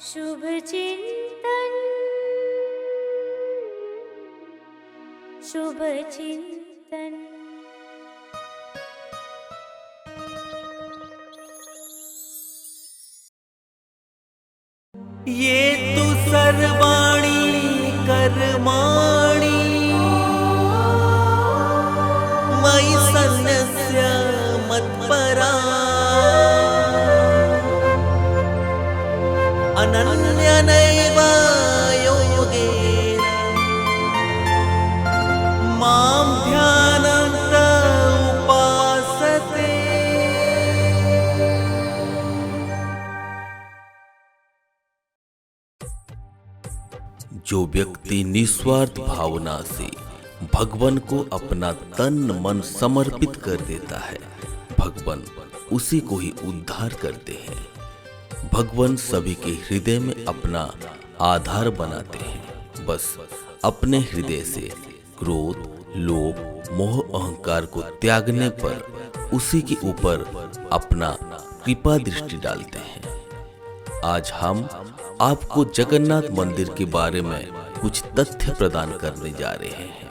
शुभ चिंतन शुभ चिंतन। ये तु सर्वाणी कर्माणि मयि सन्न्यस्य मत्परा अनन्यनैव योगेन मां ध्यानन्त उपासते। जो व्यक्ति निस्वार्थ भावना से भगवान को अपना तन मन समर्पित कर देता है, भगवान उसी को ही उद्धार करते हैं। भगवान सभी के हृदय में अपना आधार बनाते हैं। बस अपने हृदय से क्रोध, लोभ, मोह, अहंकार को त्यागने पर उसी के ऊपर अपना कृपा दृष्टि डालते हैं। आज हम आपको जगन्नाथ मंदिर के बारे में कुछ तथ्य प्रदान करने जा रहे हैं।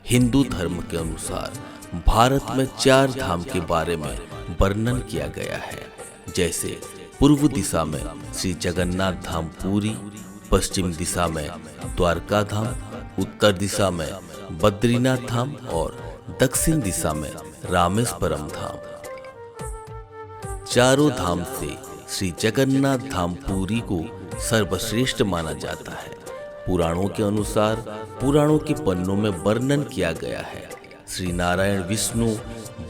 हिंदू धर्म के अनुसार भारत में 4 धाम के बारे में वर्णन किया गया है, जैसे पूर्व दिशा में श्री जगन्नाथ धाम पुरी, पश्चिम दिशा में द्वारका धाम, उत्तर दिशा में बद्रीनाथ धाम और दक्षिण दिशा में रामेश्वरम धाम। चारों धाम से श्री जगन्नाथ धाम पुरी को सर्वश्रेष्ठ माना जाता है। पुराणों के अनुसार पुराणों के पन्नों में वर्णन किया गया है, श्री नारायण विष्णु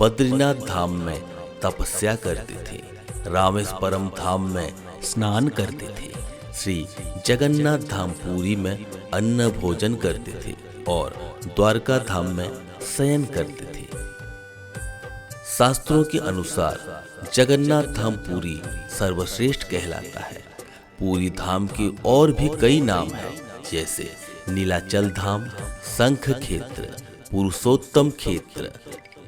बद्रीनाथ धाम में तपस्या करते थे, रामेश्वरम धाम में स्नान करते थे, श्री जगन्नाथ धाम पुरी में अन्न भोजन करते थे और द्वारका धाम में शयन करते थे। शास्त्रों के अनुसार जगन्नाथ धाम पुरी सर्वश्रेष्ठ कहलाता है। पुरी धाम के और भी कई नाम हैं, जैसे नीलाचल धाम, शंख क्षेत्र, पुरुषोत्तम क्षेत्र,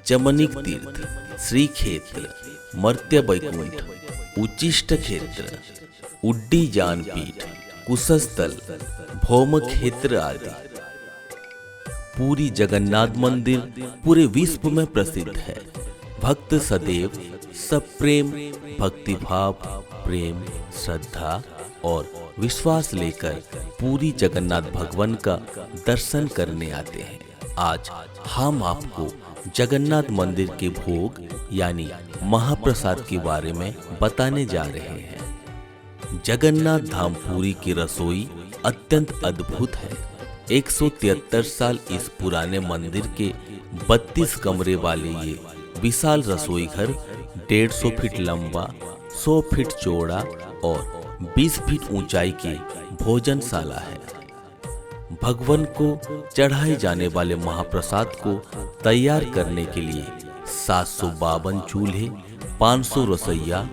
जमनिक तीर्थ, श्री क्षेत्र, मर्त्य वैकुंठ, उच्चिष्ट क्षेत्र, उड्डी जानपीठ, कुशस्थल, भौम क्षेत्र आदि। पूरी जगन्नाथ मंदिर पूरे विश्व में प्रसिद्ध है। भक्त सदैव सप्रेम भक्तिभाव, प्रेम, श्रद्धा और विश्वास लेकर पूरी जगन्नाथ भगवान का दर्शन करने आते हैं। आज हम आपको जगन्नाथ मंदिर के भोग यानी महाप्रसाद के बारे में बताने जा रहे हैं। जगन्नाथ धाम पुरी की रसोई अत्यंत अद्भुत है। 173 साल इस पुराने मंदिर के 32 कमरे वाले ये विशाल रसोई घर 150 फीट लंबा, 100 फीट चौड़ा और 20 फीट ऊंचाई की भोजनशाला है। भगवान को चढ़ाए जाने वाले महाप्रसाद को तैयार करने के लिए 752 चूल्हे, 500 रसोइया,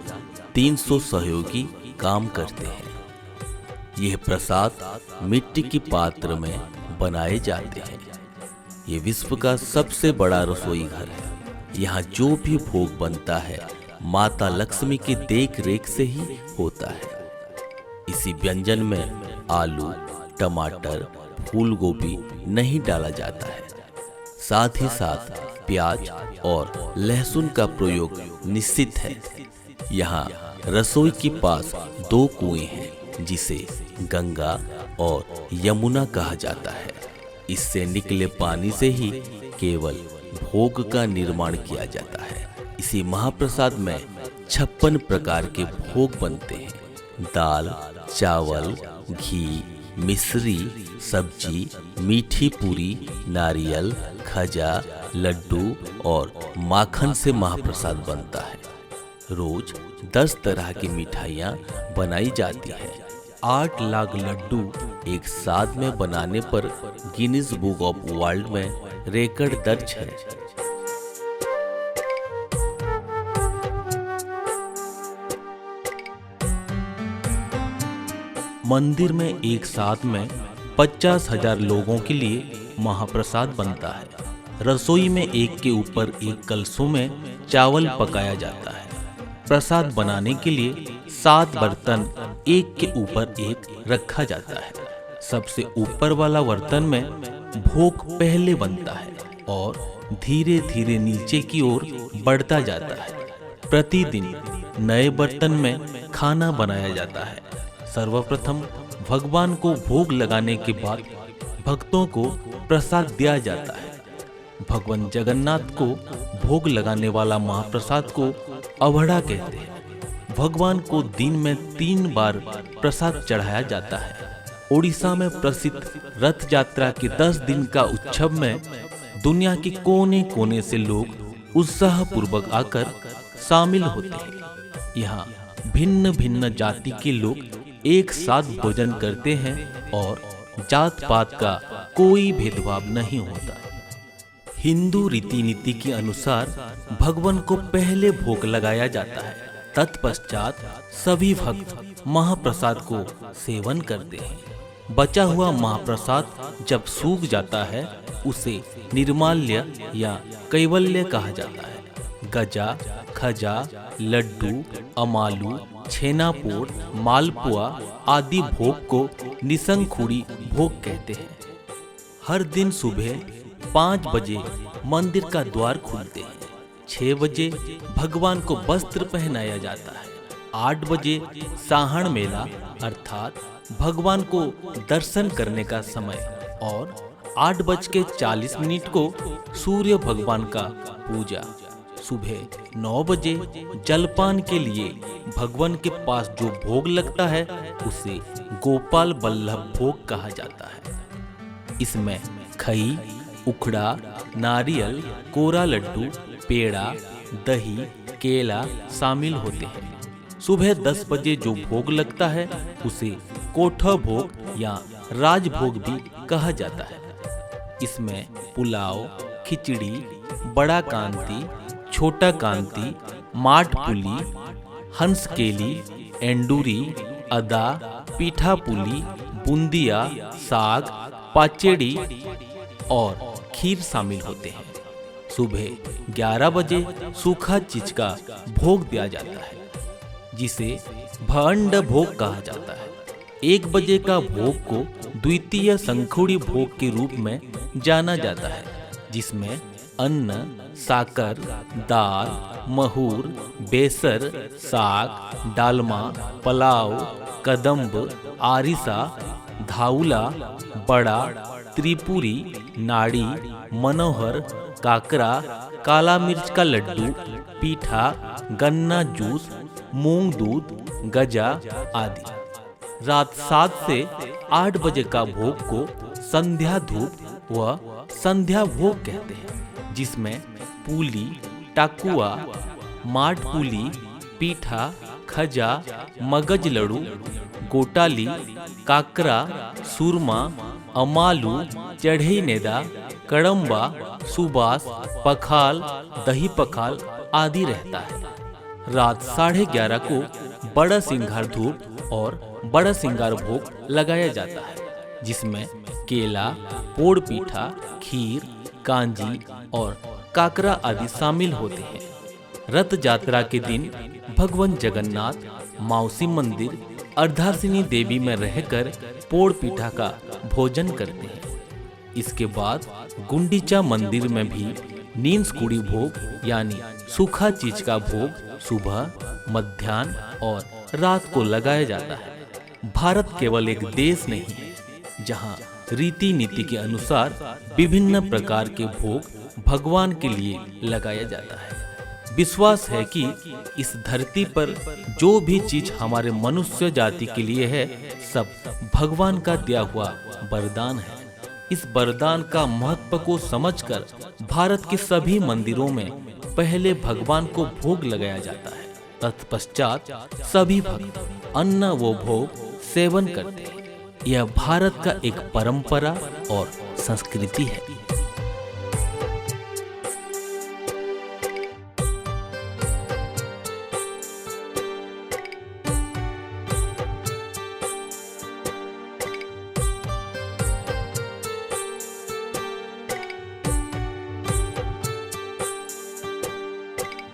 300 सहयोगी काम करते हैं। यह प्रसाद मिट्टी की पात्र में बनाए जाते हैं। ये विश्व का सबसे बड़ा रसोई घर है। यहाँ जो भी भोग बनता है माता लक्ष्मी की देख रेख से ही होता है। इसी व्यंजन में आलू, टमाटर, फूल गोभी नहीं डाला जाता है। साथ ही साथ प्याज और लहसुन का प्रयोग निश्चित है। यहाँ रसोई के पास 2 कुएं हैं, जिसे गंगा और यमुना कहा जाता है। इससे निकले पानी से ही केवल भोग का निर्माण किया जाता है। इसी महाप्रसाद में 56 प्रकार के भोग बनते हैं। दाल, चावल, घी, मिश्री, सब्जी, मीठी पूरी, नारियल, खजा, लड्डू और माखन से महाप्रसाद बनता है। रोज 10 तरह की मिठाइयाँ बनाई जाती है। 8 लाख लड्डू एक साथ में बनाने पर गिनीज बुक ऑफ वर्ल्ड में रिकॉर्ड दर्ज है। मंदिर में एक साथ में 50,000 लोगों के लिए महाप्रसाद बनता है। रसोई में एक के ऊपर एक कलशों में चावल पकाया जाता है। प्रसाद बनाने के लिए 7 बर्तन एक के ऊपर एक रखा जाता है। सबसे ऊपर वाला बर्तन में भोग पहले बनता है और धीरे धीरे नीचे की ओर बढ़ता जाता है। प्रतिदिन नए बर्तन में खाना बनाया जाता है। सर्वप्रथम भगवान को भोग लगाने के बाद भक्तों को प्रसाद दिया जाता है। भगवान जगन्नाथ को भोग लगाने वाला महाप्रसाद को अवड़ा कहते हैं। भगवान को दिन में 3 बार प्रसाद चढ़ाया जाता है। ओडिशा में प्रसिद्ध रथ यात्रा के 10 दिन का उत्सव में दुनिया के कोने कोने से लोग उत्साह पूर्वक आकर शामिल होते हैं। यहाँ भिन्न भिन्न जाति के लोग एक साथ भोजन करते हैं और जात पात का कोई भेदभाव नहीं होता। हिंदू रीति नीति के अनुसार भगवान को पहले भोग लगाया जाता है। तत्पश्चात सभी भक्त महाप्रसाद को सेवन करते हैं। बचा हुआ महाप्रसाद जब सूख जाता है उसे निर्माल्य या कैवल्य कहा जाता है। गजा, खजा, लड्डू, अमालू, छेनापोड़, मालपुआ आदि भोग को निसंखुड़ी भोग कहते हैं। हर दिन सुबह 5 बजे मंदिर का द्वार खुलते हैं। 6 बजे भगवान को वस्त्र पहनाया जाता है। 8 बजे साहण मेला अर्थात भगवान को दर्शन करने का समय और 8:40 को सूर्य भगवान का पूजा। सुबह 9 बजे जलपान के लिए भगवान के पास जो भोग लगता है उसे गोपाल बल्लभ भोग कहा जाता है। इसमें खई, उखड़ा, नारियल, कोरा लड्डू, पेड़ा, दही, केला शामिल होते हैं। सुबह 10 बजे जो भोग लगता है उसे कोठा भोग या राजभोग भी कहा जाता है। इसमें पुलाव, खिचड़ी, बड़ा कांति, छोटा कांति, माठ पुली, हंस केली, एंडूरी, अदा, पीठा पुली, बूंदिया, साग, पाचेड़ी और खीर शामिल होते हैं। सुबह 11 बजे सूखा चीज का भोग दिया जाता है जिसे भंड भोग कहा जाता है। 1 बजे का भोग को द्वितीय संखुड़ी भोग के रूप में जाना जाता है जिसमें अन्न, साकर, दाल, महूर, बेसर, साग, डालमा, पलाव, कदम्ब, आरिसा, धाउला, बड़ा, त्रिपुरी, नाड़ी, मनोहर, काकरा, काला मिर्च का लड्डू, पीठा, गन्ना जूस, मूंग दूध, गजा आदि। रात 7 से 8 बजे का भोग को संध्या धूप व संध्या भोग कहते हैं जिसमें पूली, टाकुआ, माठ पुली, पीठा, खजा, मगज लड्डू, गोटाली, काकरा, सुरमा, अमालू, चढ़ई नेदा, कड़म्बा, सुबास, पखाल, दही पखाल आदि रहता है। रात 11:30 को बड़ा सिंगार धूप और बड़ा सिंगार भोग लगाया जाता है जिसमें केला, पोड़ पीठा, खीर, कांजी और काकरा आदि शामिल होते हैं। रथ यात्रा के दिन भगवान जगन्नाथ मौसी मंदिर अर्धासिनी देवी में रहकर पोड़ पीठा का भोजन करते हैं। इसके बाद गुंडीचा मंदिर में भी नींसकुड़ी भोग यानी सूखा चीज का भोग सुबह, मध्याह्न और रात को लगाया जाता है। भारत केवल एक देश नहीं है जहां रीति नीति के अनुसार विभिन्न प्रकार के भोग भगवान के लिए लगाया जाता है। विश्वास है कि इस धरती पर जो भी चीज हमारे मनुष्य जाति के लिए है सब भगवान का दिया हुआ वरदान है। इस वरदान का महत्व को समझकर भारत के सभी मंदिरों में पहले भगवान को भोग लगाया जाता है। तत्पश्चात सभी भक्त अन्न व भोग सेवन करते हैं। यह भारत का एक परंपरा और संस्कृति है।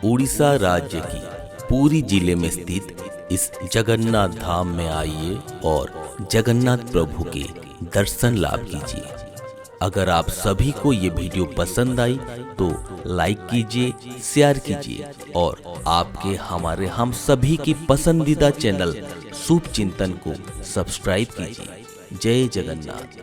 उड़ीसा राज्य की पुरी जिले में स्थित इस जगन्नाथ धाम में आइए और जगन्नाथ प्रभु के दर्शन लाभ कीजिए। अगर आप सभी को ये वीडियो पसंद आई तो लाइक कीजिए, शेयर कीजिए और आपके हमारे हम सभी की पसंदीदा चैनल शुभ चिंतन को सब्सक्राइब कीजिए। जय जगन्नाथ।